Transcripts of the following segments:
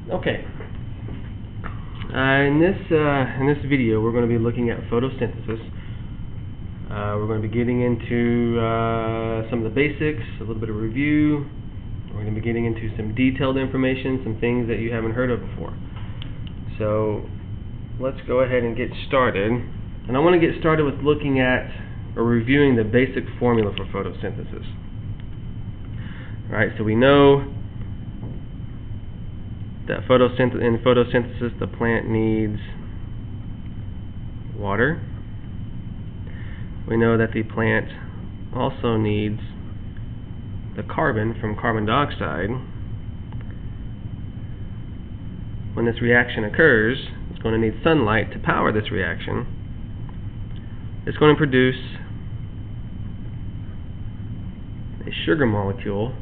Okay. In this video, we're going to be looking at photosynthesis. We're going to be getting into some of the basics, a little bit of review. We're going to be getting into some detailed information, some things that you haven't heard of before. So let's go ahead and get started. And I want to get started with looking at or reviewing the basic formula for photosynthesis. Alright, so we know that in photosynthesis the plant needs water. We know that the plant also needs the carbon from carbon dioxide. When this reaction occurs, it's going to need sunlight to power this reaction. It's going to produce a sugar molecule,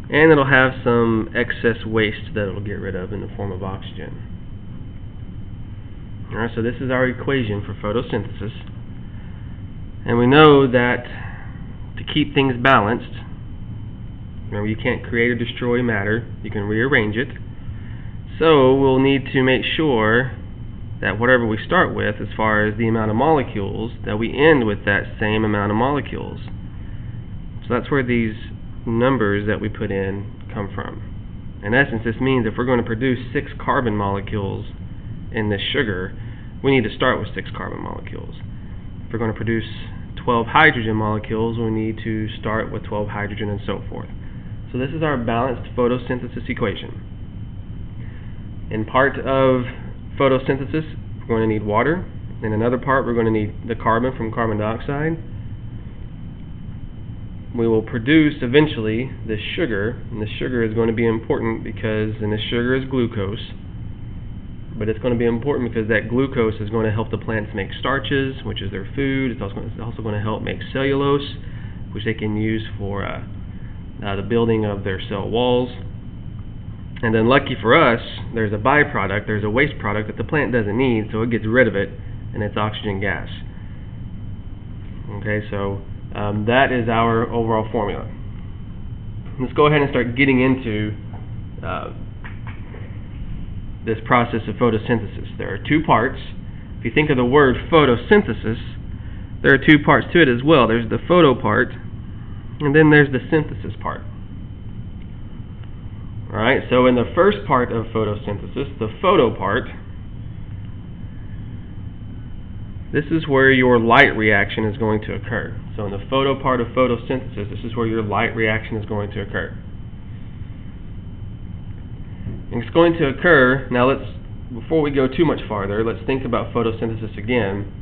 and it'll have some excess waste that it'll get rid of in the form of oxygen. Alright, so this is our equation for photosynthesis. And we know that to keep things balanced, remember, you can't create or destroy matter, you can rearrange it. So we'll need to make sure that whatever we start with as far as the amount of molecules, that we end with that same amount of molecules. So that's where these numbers that we put in come from. In essence, this means if we're going to produce 6 carbon molecules in this sugar, we need to start with 6 carbon molecules. If we're going to produce 12 hydrogen molecules, we need to start with 12 hydrogen and so forth. So this is our balanced photosynthesis equation. In part of photosynthesis, we're going to need water. In another part, we're going to need the carbon from carbon dioxide. We will produce eventually this sugar, and this sugar is going to be important because, and this sugar is glucose, but it's going to be important because that glucose is going to help the plants make starches, which is their food. It's also going to help make cellulose, which they can use for the building of their cell walls. And then lucky for us, there's a byproduct, there's a waste product that the plant doesn't need, so it gets rid of it, and it's oxygen gas. Okay, so that is our overall formula. Let's go ahead and start getting into this process of photosynthesis. There are 2 parts. If you think of the word photosynthesis, there are 2 parts to it as well. There's the photo part, and then there's the synthesis part. Alright, so in the first part of photosynthesis, the photo part, this is where your light reaction is going to occur. So in the photo part of photosynthesis, this is where your light reaction is going to occur. And it's going to occur, now before we go too much farther, let's think about photosynthesis again.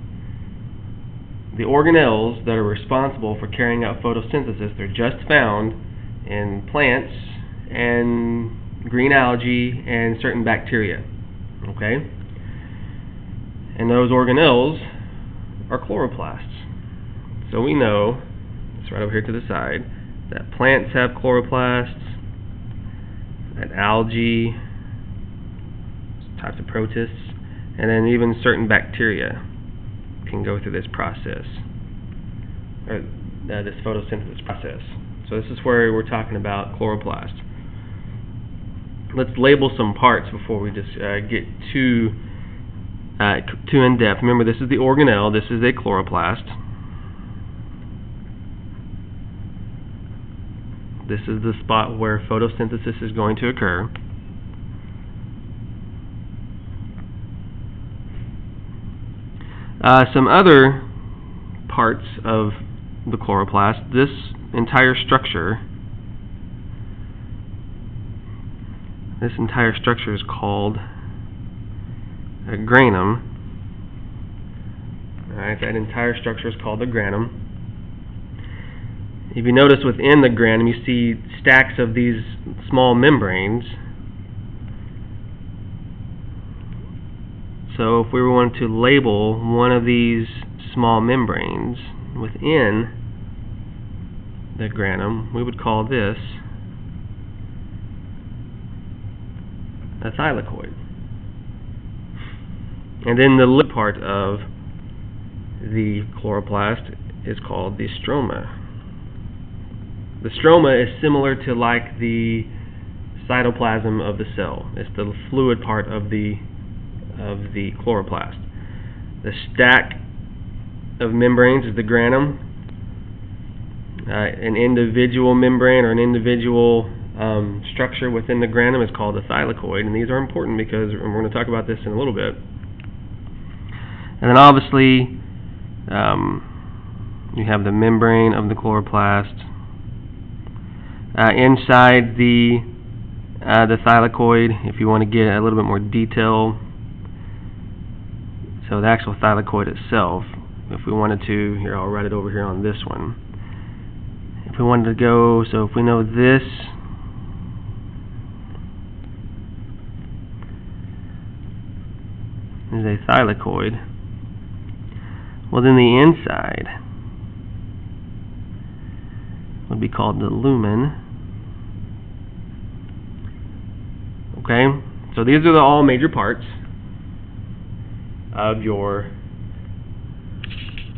The organelles that are responsible for carrying out photosynthesis, they're just found in plants and green algae and certain bacteria. Okay? And those organelles are chloroplasts. So we know, it's right over here to the side, that plants have chloroplasts, that algae, types of protists, and then even certain bacteria can go through this process, or this photosynthesis process. So this is where we're talking about chloroplast. Let's label some parts before we just get too in depth. Remember, this is the organelle, this is a chloroplast. This is the spot where photosynthesis is going to occur. Some other parts of the chloroplast, this entire structure is called a granum. Alright, that entire structure is called the granum. If you notice within the granum, you see stacks of these small membranes. So if we were wanting to label one of these small membranes within the granum, we would call this a thylakoid. And then the lip part of the chloroplast is called the stroma. The stroma is similar to like the cytoplasm of the cell. It's the fluid part of the chloroplast. The stack of membranes is the granum. An individual membrane or an individual structure within the granum is called the thylakoid, and these are important because we're going to talk about this in a little bit. And then obviously you have the membrane of the chloroplast. Inside the thylakoid, if you want to get a little bit more detail, so the actual thylakoid itself, if we wanted to, here I'll write it over here on this one. If we wanted to go, so if we know this is a thylakoid, well then the inside would be called the lumen. Okay, so these are the all major parts of your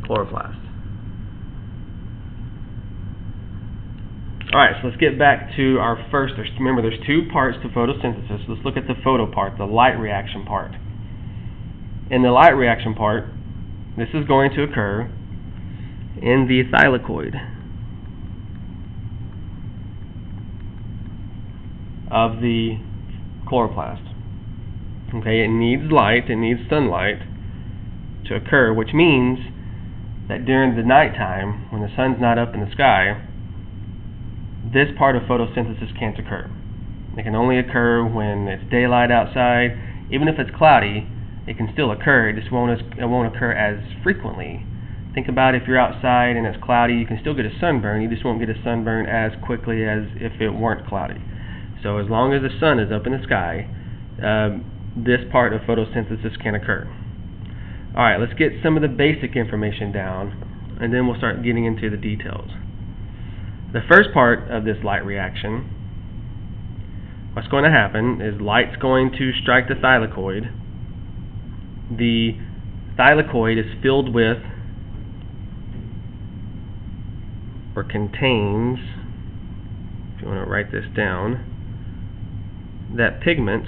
chloroplast. Alright, so let's get back to our first. Remember, there's two parts to photosynthesis. Let's look at the photo part, the light reaction part. In the light reaction part, this is going to occur in the thylakoid of the chloroplast. Okay, it needs light, it needs sunlight to occur, which means that during the nighttime, when the sun's not up in the sky, this part of photosynthesis can't occur. It can only occur when it's daylight outside. Even if it's cloudy, it can still occur. It just won't occur as frequently. Think about if you're outside and it's cloudy, you can still get a sunburn. You just won't get a sunburn as quickly as if it weren't cloudy. So as long as the sun is up in the sky, this part of photosynthesis can occur. Alright, let's get some of the basic information down, and then we'll start getting into the details. The first part of this light reaction, what's going to happen is light's going to strike the thylakoid. The thylakoid is filled with, or contains, if you want to write this down, that pigment,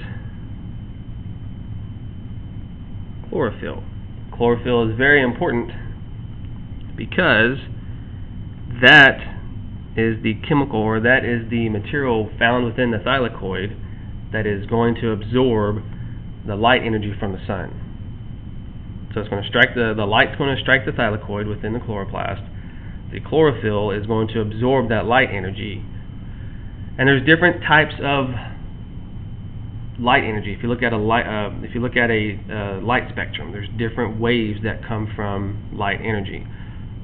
chlorophyll. Chlorophyll is very important because that is the chemical, or that is the material found within the thylakoid that is going to absorb the light energy from the sun. So it's going to strike the light's going to strike the thylakoid within the chloroplast. The chlorophyll is going to absorb that light energy. And there's different types of light energy. If you look at a light spectrum, there's different waves that come from light energy.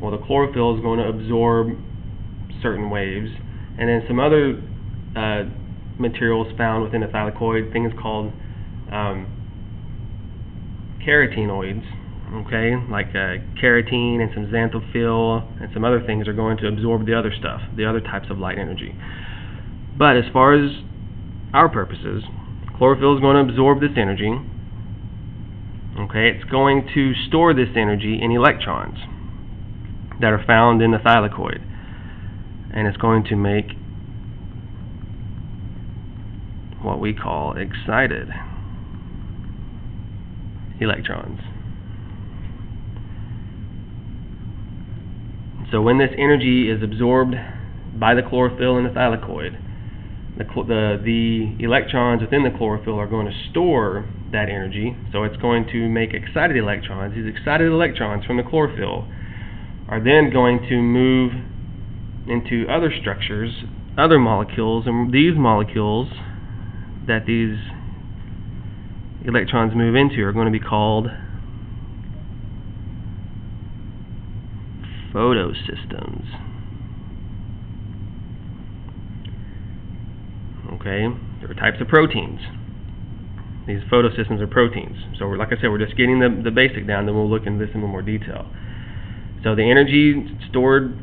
Well, the chlorophyll is going to absorb certain waves, and then some other materials found within the thylakoid, things called carotenoids, okay, like carotene and some xanthophyll and some other things are going to absorb the other stuff, the other types of light energy. But as far as our purposes, chlorophyll is going to absorb this energy. Okay, it's going to store this energy in electrons that are found in the thylakoid, and it's going to make what we call excited electrons. So when this energy is absorbed by the chlorophyll in the thylakoid, the electrons within the chlorophyll are going to store that energy, so it's going to make excited electrons. These excited electrons from the chlorophyll are then going to move into other structures, other molecules, and these molecules that these electrons move into are going to be called photosystems. Okay, there are types of proteins. These photosystems are proteins. So like I said, we're just getting the basic down, then we'll look into this in a little more detail. So the energy stored,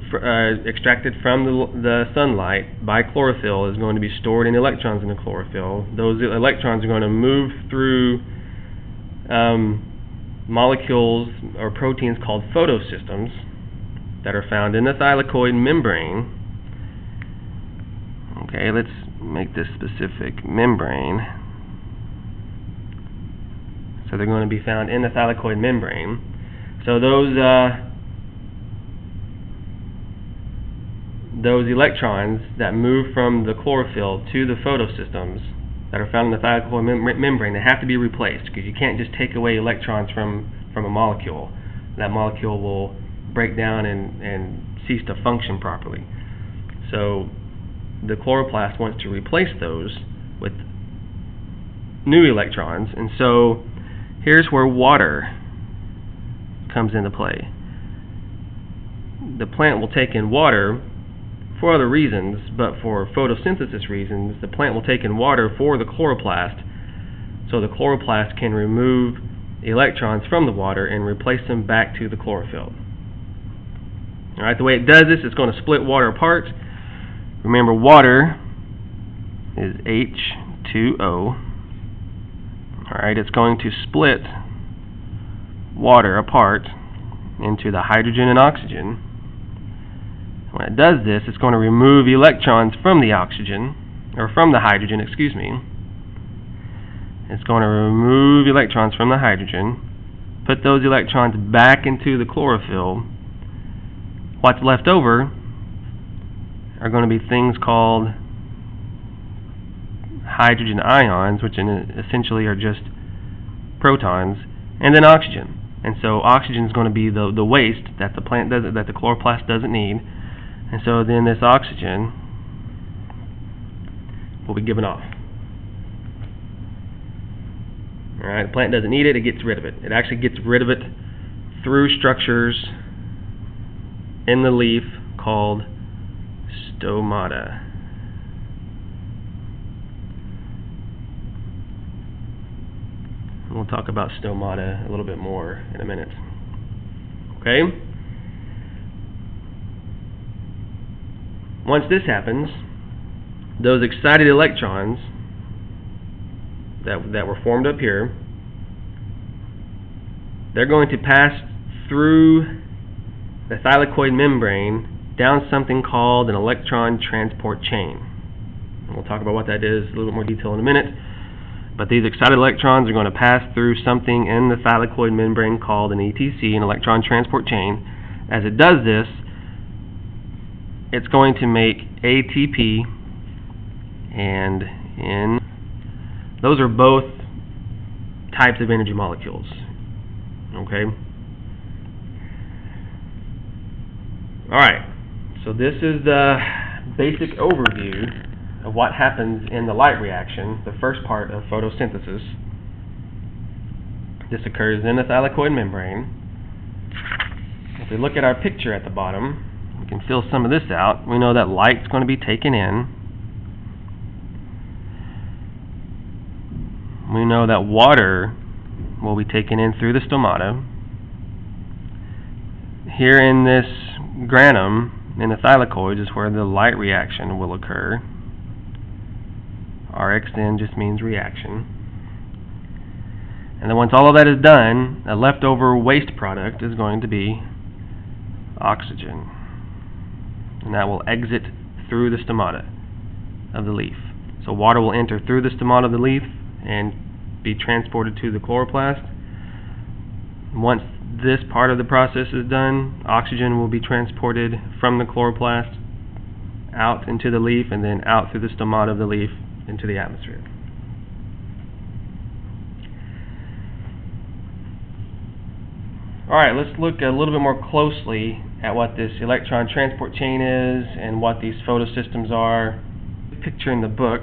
extracted from the sunlight by chlorophyll is going to be stored in electrons in the chlorophyll. Those electrons are going to move through molecules or proteins called photosystems that are found in the thylakoid membrane. Okay, let's make this specific membrane. So they're going to be found in the thylakoid membrane. So those electrons that move from the chlorophyll to the photosystems that are found in the thylakoid membrane, they have to be replaced, because you can't just take away electrons from a molecule. That molecule will break down and cease to function properly. So the chloroplast wants to replace those with new electrons, and so here's where water comes into play. The plant will take in water for other reasons, but for photosynthesis reasons, the plant will take in water for the chloroplast, so the chloroplast can remove electrons from the water and replace them back to the chlorophyll. Alright, the way it does this, it's going to split water apart. Remember, water is H2O. Alright, it's going to split water apart into the hydrogen and oxygen. When it does this, it's going to remove electrons from the oxygen, or from the hydrogen, excuse me. It's going to remove electrons from the hydrogen, put those electrons back into the chlorophyll. What's left over are going to be things called hydrogen ions, which essentially are just protons, and then oxygen. And so oxygen is going to be the waste that the plant doesn't, that the chloroplast doesn't need. And so then this oxygen will be given off. Alright, the plant doesn't need it, it gets rid of it. It actually gets rid of it through structures in the leaf called stomata. And we'll talk about stomata a little bit more in a minute. Okay? Once this happens, those excited electrons that were formed up here, they're going to pass through the thylakoid membrane down something called an electron transport chain. And we'll talk about what that is in a little bit more detail in a minute. But these excited electrons are going to pass through something in the thylakoid membrane called an ETC, an electron transport chain. As it does this, it's going to make ATP and N. Those are both types of energy molecules. Okay? Alright, so this is the basic overview of what happens in the light reaction, the first part of photosynthesis. This occurs in the thylakoid membrane. If we look at our picture at the bottom, we can fill some of this out. We know that light's going to be taken in. We know that water will be taken in through the stomata. Here in this granum, in the thylakoids, is where the light reaction will occur. RXN just means reaction. And then once all of that is done, a leftover waste product is going to be oxygen. And that will exit through the stomata of the leaf. So water will enter through the stomata of the leaf and be transported to the chloroplast. Once this part of the process is done, oxygen will be transported from the chloroplast out into the leaf and then out through the stomata of the leaf into the atmosphere. Alright, let's look a little bit more closely at what this electron transport chain is and what these photosystems are. The picture in the book